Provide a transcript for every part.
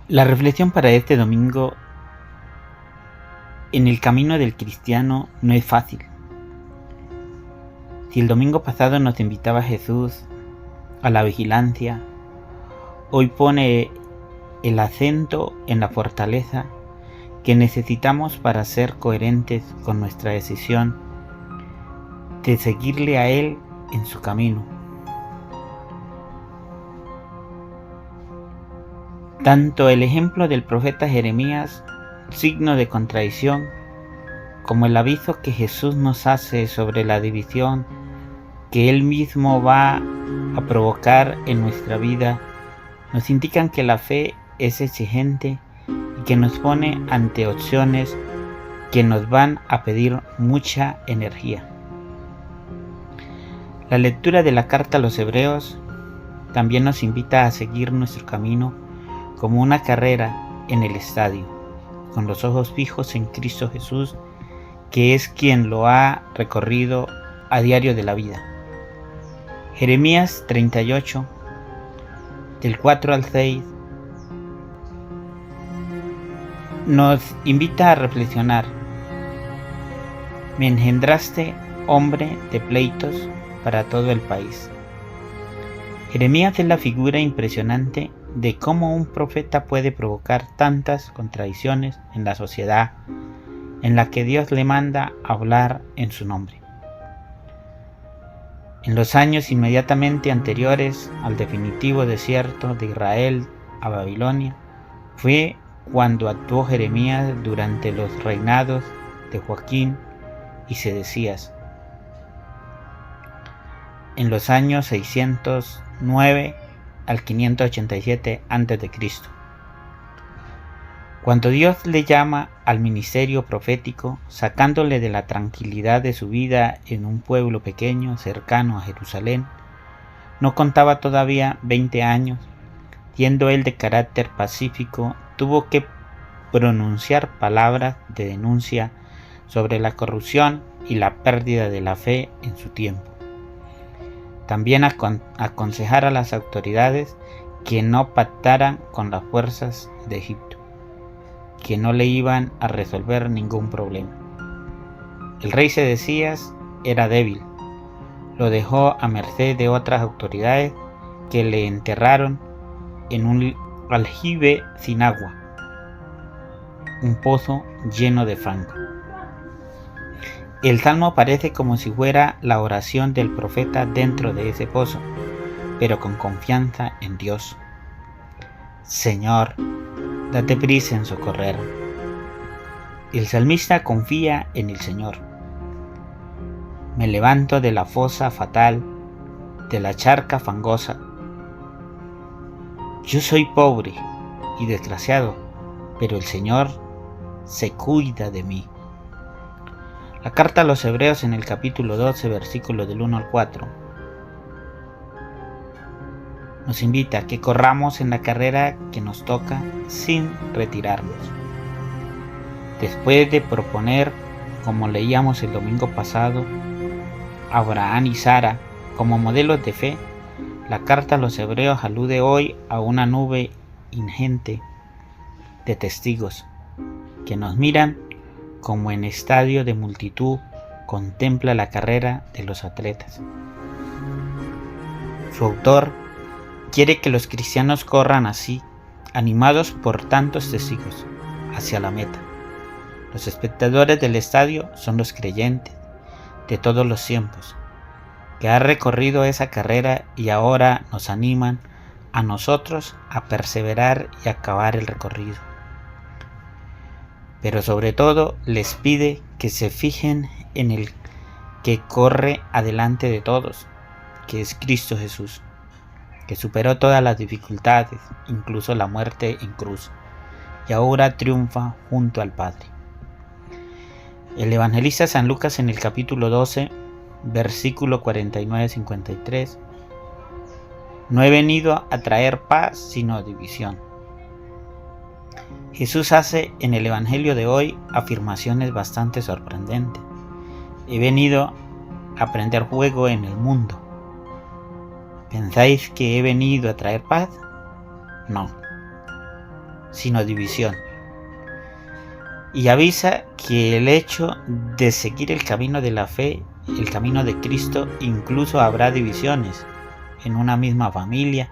La reflexión para este domingo en el camino del cristiano no es fácil. Si el domingo pasado nos invitaba Jesús a la vigilancia, hoy pone el acento en la fortaleza que necesitamos para ser coherentes con nuestra decisión de seguirle a Él en su camino. Tanto el ejemplo del profeta Jeremías, signo de contradicción, como el aviso que Jesús nos hace sobre la división que Él mismo va a provocar en nuestra vida, nos indican que la fe es exigente y que nos pone ante opciones que nos van a pedir mucha energía. La lectura de la carta a los Hebreos también nos invita a seguir nuestro camino como una carrera en el estadio, con los ojos fijos en Cristo Jesús, que es quien lo ha recorrido a diario de la vida. Jeremías 38, del 4 al 6, nos invita a reflexionar. Me engendraste, hombre de pleitos, para todo el país. Jeremías es la figura impresionante de cómo un profeta puede provocar tantas contradicciones en la sociedad en la que Dios le manda hablar en su nombre. En los años inmediatamente anteriores al definitivo desierto de Israel a Babilonia, fue cuando actuó Jeremías durante los reinados de Joaquín y Sedecías, en los años 609 al 587 a.C. Cuando Dios le llama al ministerio profético, sacándole de la tranquilidad de su vida en un pueblo pequeño cercano a Jerusalén, no contaba todavía 20 años, siendo él de carácter pacífico, tuvo que pronunciar palabras de denuncia sobre la corrupción y la pérdida de la fe en su tiempo. También aconsejar a las autoridades que no pactaran con las fuerzas de Egipto, que no le iban a resolver ningún problema. El rey Sedecías era débil, lo dejó a merced de otras autoridades que le enterraron en un aljibe sin agua, un pozo lleno de fango. El salmo parece como si fuera la oración del profeta dentro de ese pozo, pero con confianza en Dios. Señor, date prisa en socorrer. El salmista confía en el Señor. Me levanto de la fosa fatal, de la charca fangosa. Yo soy pobre y desgraciado, pero el Señor se cuida de mí. La carta a los Hebreos en el capítulo 12, versículos del 1 al 4, nos invita a que corramos en la carrera que nos toca sin retirarnos. Después de proponer, como leíamos el domingo pasado, a Abraham y Sara como modelos de fe, la carta a los Hebreos alude hoy a una nube ingente de testigos que nos miran como en estadio de multitud contempla la carrera de los atletas. Su autor quiere que los cristianos corran así, animados por tantos testigos, hacia la meta. Los espectadores del estadio son los creyentes de todos los tiempos, que han recorrido esa carrera y ahora nos animan a nosotros a perseverar y acabar el recorrido. Pero sobre todo les pide que se fijen en el que corre adelante de todos, que es Cristo Jesús, que superó todas las dificultades, incluso la muerte en cruz, y ahora triunfa junto al Padre. El evangelista San Lucas en el capítulo 12, versículo 49-53, no he venido a traer paz sino división. Jesús hace en el Evangelio de hoy afirmaciones bastante sorprendentes. He venido a prender fuego en el mundo. ¿Pensáis que he venido a traer paz? No. sino división. Y avisa que el hecho de seguir el camino de la fe, el camino de Cristo, incluso habrá divisiones en una misma familia,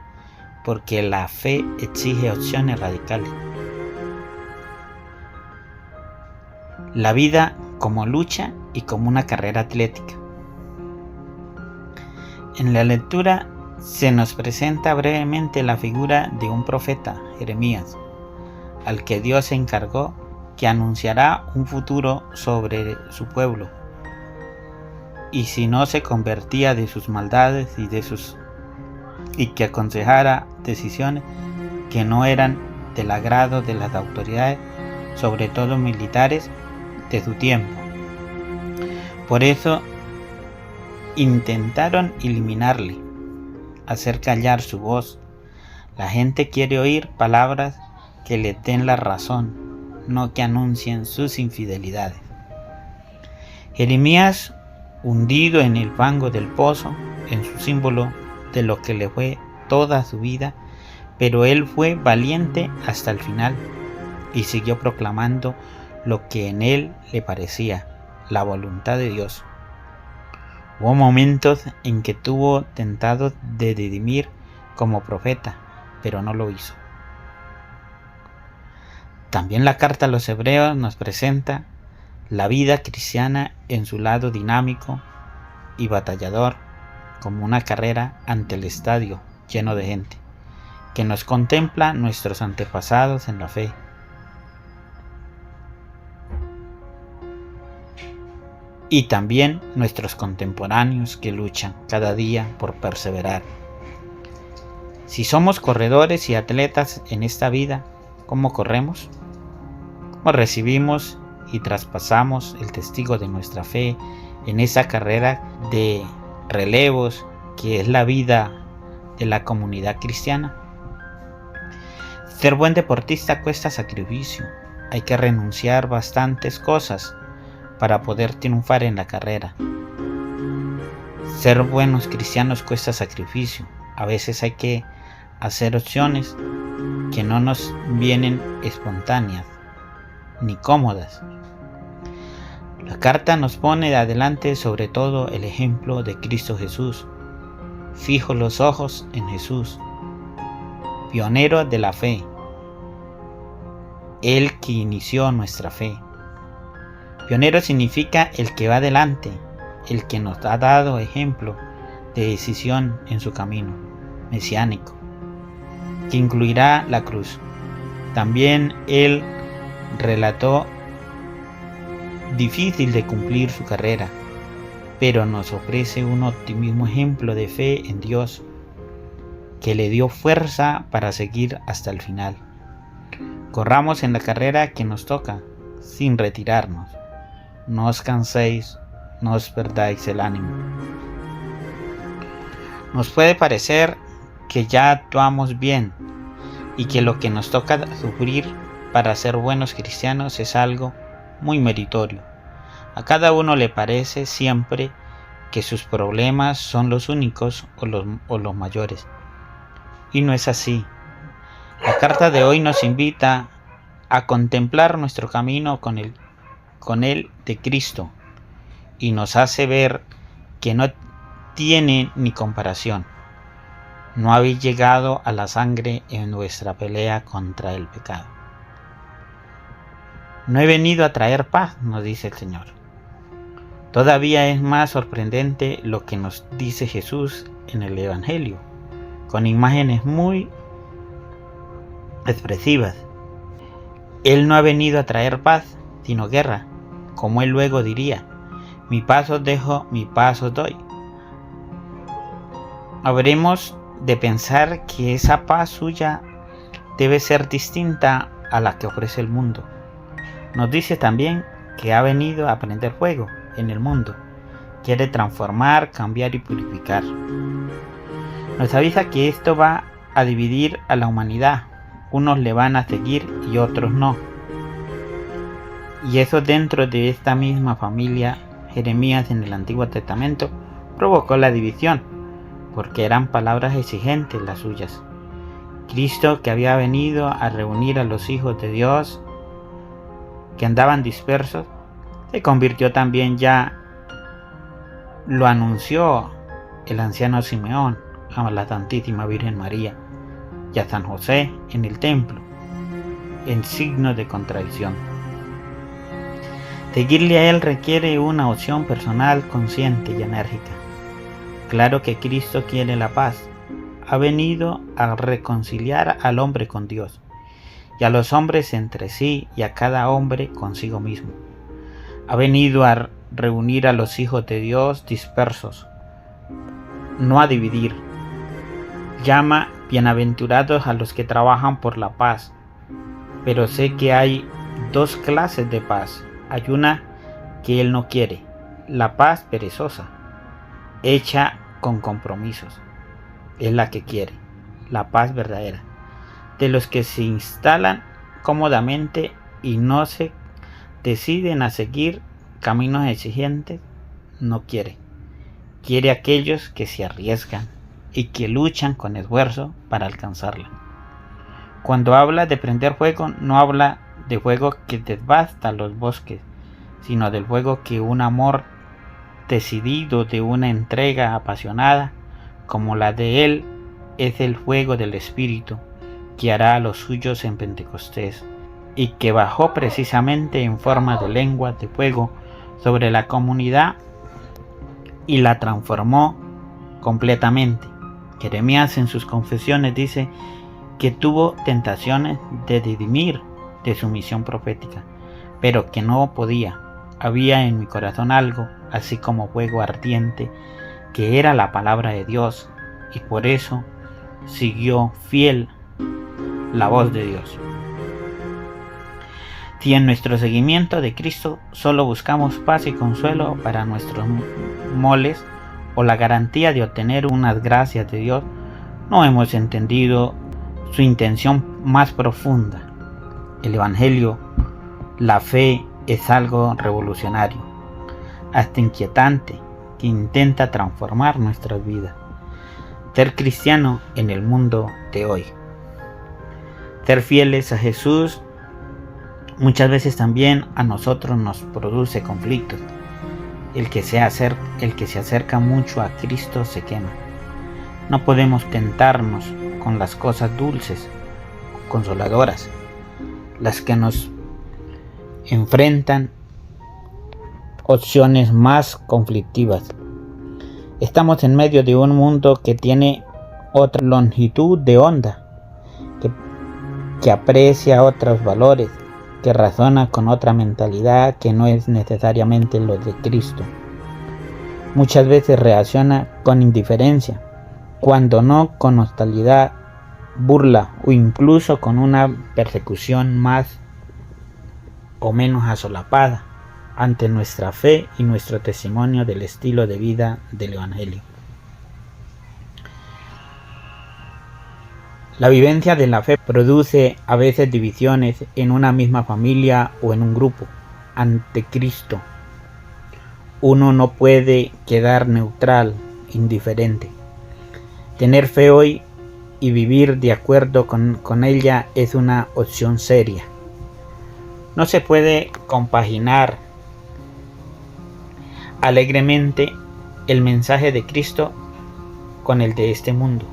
porque la fe exige opciones radicales. La vida como lucha y como una carrera atlética. En la lectura se nos presenta brevemente la figura de un profeta, Jeremías, al que Dios encargó que anunciará un futuro sobre su pueblo, y si no se convertía de sus maldades y que aconsejara decisiones que no eran del agrado de las autoridades, sobre todo militares, de su tiempo. Por eso intentaron eliminarle, hacer callar su voz. La gente quiere oír palabras que le den la razón, no que anuncien sus infidelidades. Jeremías, hundido en el fango del pozo, en su símbolo de lo que le fue toda su vida, pero él fue valiente hasta el final y siguió proclamando lo que en él le parecía, la voluntad de Dios. Hubo momentos en que tuvo tentado de dirimir como profeta, pero no lo hizo. También la carta a los Hebreos nos presenta la vida cristiana en su lado dinámico y batallador, como una carrera ante el estadio lleno de gente, que nos contempla nuestros antepasados en la fe. Y también nuestros contemporáneos que luchan cada día por perseverar. Si somos corredores y atletas en esta vida, ¿cómo corremos? ¿Cómo recibimos y traspasamos el testigo de nuestra fe en esa carrera de relevos que es la vida de la comunidad cristiana? Ser buen deportista cuesta sacrificio. Hay que renunciar bastantes cosas para poder triunfar en la carrera. Ser buenos cristianos cuesta sacrificio. A veces hay que hacer opciones que no nos vienen espontáneas ni cómodas. La carta nos pone de adelante sobre todo el ejemplo de Cristo Jesús. Fijo los ojos en Jesús, pionero de la fe, Él que inició nuestra fe. Pionero significa el que va adelante, el que nos ha dado ejemplo de decisión en su camino mesiánico, que incluirá la cruz. También Él relató difícil de cumplir su carrera, pero nos ofrece un optimismo ejemplo de fe en Dios, que le dio fuerza para seguir hasta el final. Corramos en la carrera que nos toca, sin retirarnos. No os canséis, no os perdáis el ánimo. Nos puede parecer que ya actuamos bien y que lo que nos toca sufrir para ser buenos cristianos es algo muy meritorio. A cada uno le parece siempre que sus problemas son los únicos o los mayores. Y no es así. La carta de hoy nos invita a contemplar nuestro camino con el de Cristo y nos hace ver que no tiene ni comparación. No habéis llegado a la sangre en vuestra pelea contra el pecado. No he venido a traer paz, nos dice el Señor. Todavía es más sorprendente lo que nos dice Jesús en el Evangelio, con imágenes muy expresivas. Él no ha venido a traer paz, sino guerra, como él luego diría: mi paz os dejo, mi paz os doy. Habremos de pensar que esa paz suya debe ser distinta a la que ofrece el mundo. Nos dice también que ha venido a prender fuego en el mundo. Quiere transformar, cambiar y purificar. Nos avisa que esto va a dividir a la humanidad. Unos le van a seguir y otros no. Y eso dentro de esta misma familia, Jeremías en el Antiguo Testamento provocó la división, porque eran palabras exigentes las suyas, Cristo, que había venido a reunir a los hijos de Dios que andaban dispersos, se convirtió también, ya lo anunció el anciano Simeón, a la Santísima Virgen María y a San José en el templo, en signo de contradicción. Seguirle a Él requiere una opción personal, consciente y enérgica. Claro que Cristo quiere la paz. Ha venido a reconciliar al hombre con Dios, y a los hombres entre sí, y a cada hombre consigo mismo. Ha venido a reunir a los hijos de Dios dispersos, no a dividir. Llama bienaventurados a los que trabajan por la paz, pero sé que hay dos clases de paz. Hay una que Él no quiere, la paz perezosa, hecha con compromisos. Es la que quiere, la paz verdadera, de los que se instalan cómodamente y no se deciden a seguir caminos exigentes. No quiere. Quiere aquellos que se arriesgan y que luchan con esfuerzo para alcanzarla. Cuando habla de prender fuego, no habla de fuego que devasta los bosques, sino del fuego que un amor decidido, de una entrega apasionada como la de Él, es el fuego del Espíritu que hará a los suyos en Pentecostés, y que bajó precisamente en forma de lengua de fuego sobre la comunidad y la transformó completamente. Jeremías en sus confesiones dice que tuvo tentaciones de dirimir de su misión profética, pero que no podía. Había en mi corazón algo, así como fuego ardiente, que era la palabra de Dios, y por eso siguió fiel la voz de Dios. Si en nuestro seguimiento de Cristo solo buscamos paz y consuelo para nuestros moles, o la garantía de obtener unas gracias de Dios, no hemos entendido su intención más profunda. El Evangelio, la fe, es algo revolucionario, hasta inquietante, que intenta transformar nuestras vidas. Ser cristiano en el mundo de hoy. Ser fieles a Jesús muchas veces también a nosotros nos produce conflictos. El que se acerca mucho a Cristo se quema. No podemos tentarnos con las cosas dulces, consoladoras, las que nos enfrentan opciones más conflictivas. Estamos en medio de un mundo que tiene otra longitud de onda, que aprecia otros valores, que razona con otra mentalidad que no es necesariamente lo de Cristo. Muchas veces reacciona con indiferencia, cuando no con hostilidad, burla o incluso con una persecución más o menos asolapada ante nuestra fe y nuestro testimonio del estilo de vida del Evangelio. La vivencia de la fe produce a veces divisiones en una misma familia o en un grupo. Ante Cristo, uno no puede quedar neutral, indiferente. Tener fe hoy y vivir de acuerdo con ella es una opción seria. No se puede compaginar alegremente el mensaje de Cristo con el de este mundo.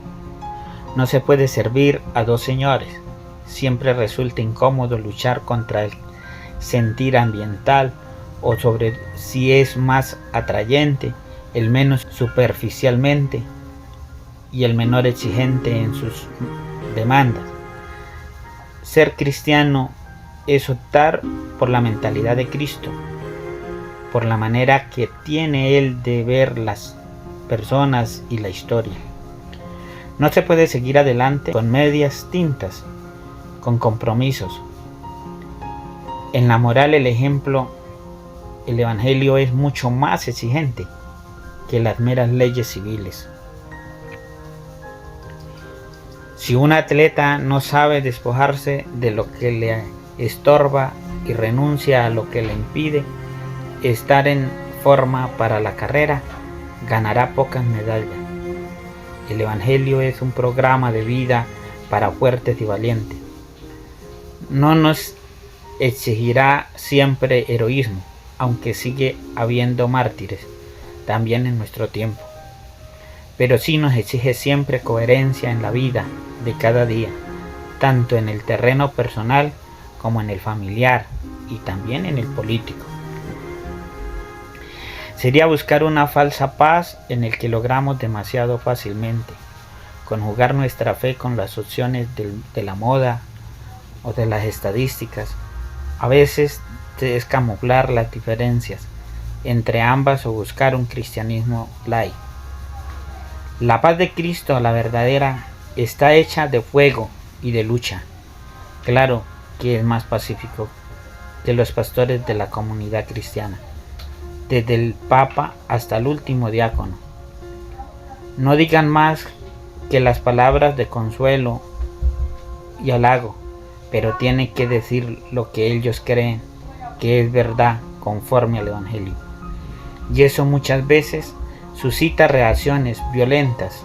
No se puede servir a dos señores. Siempre resulta incómodo luchar contra el sentir ambiental o sobre si es más atrayente, el menos superficialmente y el menor exigente en sus demandas. Ser cristiano es optar por la mentalidad de Cristo, por la manera que tiene Él de ver las personas y la historia. No se puede seguir adelante con medias tintas, con compromisos. En la moral, el Evangelio es mucho más exigente que las meras leyes civiles. Si un atleta no sabe despojarse de lo que le estorba y renuncia a lo que le impide estar en forma para la carrera, ganará pocas medallas. El Evangelio es un programa de vida para fuertes y valientes. No nos exigirá siempre heroísmo, aunque sigue habiendo mártires también en nuestro tiempo. Pero sí nos exige siempre coherencia en la vida de cada día, tanto en el terreno personal como en el familiar y también en el político. Sería buscar una falsa paz en el que logramos demasiado fácilmente conjugar nuestra fe con las opciones de la moda o de las estadísticas. A veces es camuflar las diferencias entre ambas o buscar un cristianismo light. La paz de Cristo, la verdadera, está hecha de fuego y de lucha. Claro que es más pacífico que los pastores de la comunidad cristiana, desde el Papa hasta el último diácono. No digan más que las palabras de consuelo y halago, pero tienen que decir lo que ellos creen que es verdad conforme al Evangelio. Y eso muchas veces suscita reacciones violentas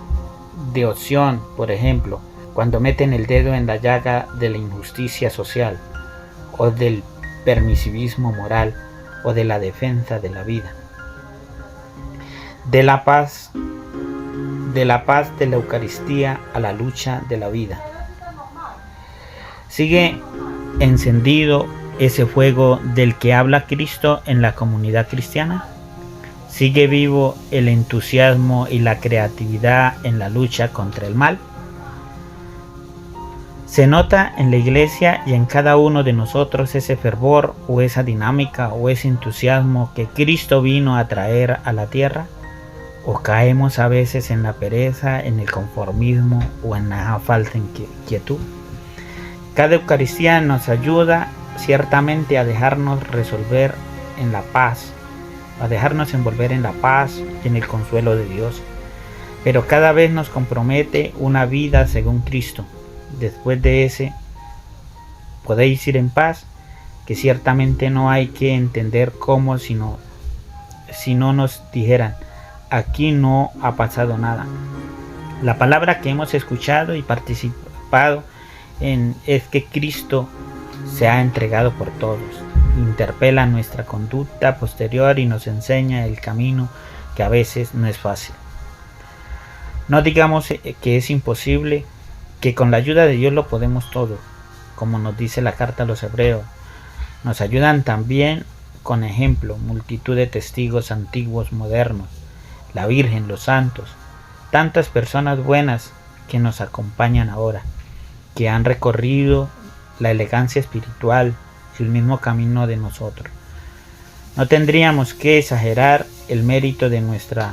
de opción, por ejemplo, cuando meten el dedo en la llaga de la injusticia social, o del permisivismo moral, o de la defensa de la vida. De la paz de la Eucaristía a la lucha de la vida. Sigue encendido ese fuego del que habla Cristo en la comunidad cristiana. Sigue vivo el entusiasmo y la creatividad en la lucha contra el mal. Se nota en la iglesia y en cada uno de nosotros ese fervor o esa dinámica o ese entusiasmo que Cristo vino a traer a la tierra. ¿O caemos a veces en la pereza, en el conformismo o en la falta de quietud? Cada Eucaristía nos ayuda ciertamente a dejarnos resolver en la paz, a dejarnos envolver en la paz y en el consuelo de Dios. Pero cada vez nos compromete una vida según Cristo. Después de ese, podéis ir en paz, que ciertamente no hay que entender cómo si no nos dijeran, aquí no ha pasado nada. La palabra que hemos escuchado y participado en es que Cristo se ha entregado por todos. Interpela nuestra conducta posterior y nos enseña el camino que a veces no es fácil. No digamos que es imposible, que con la ayuda de Dios lo podemos todo, como nos dice la carta a los Hebreos. Nos ayudan también con ejemplo multitud de testigos antiguos, modernos, la Virgen, los santos, tantas personas buenas que nos acompañan ahora, que han recorrido la elegancia espiritual, el mismo camino de nosotros. No tendríamos que exagerar el mérito de nuestro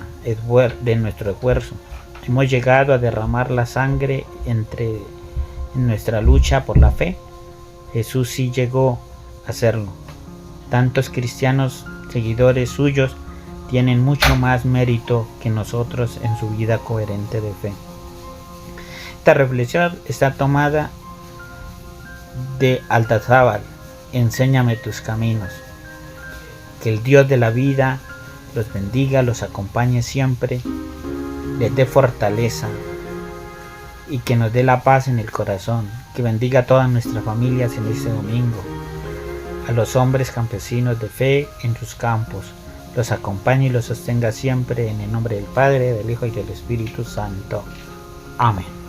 esfuerzo. Hemos llegado a derramar la sangre en nuestra lucha por la fe. Jesús sí llegó a hacerlo. Tantos cristianos seguidores suyos tienen mucho más mérito que nosotros en su vida coherente de fe. Esta reflexión está tomada de Altazábal, Enséñame tus caminos. Que el Dios de la vida los bendiga, los acompañe siempre, les dé fortaleza y que nos dé la paz en el corazón. Que bendiga a todas nuestras familias en este domingo. A los hombres campesinos de fe en sus campos, los acompañe y los sostenga siempre en el nombre del Padre, del Hijo y del Espíritu Santo. Amén.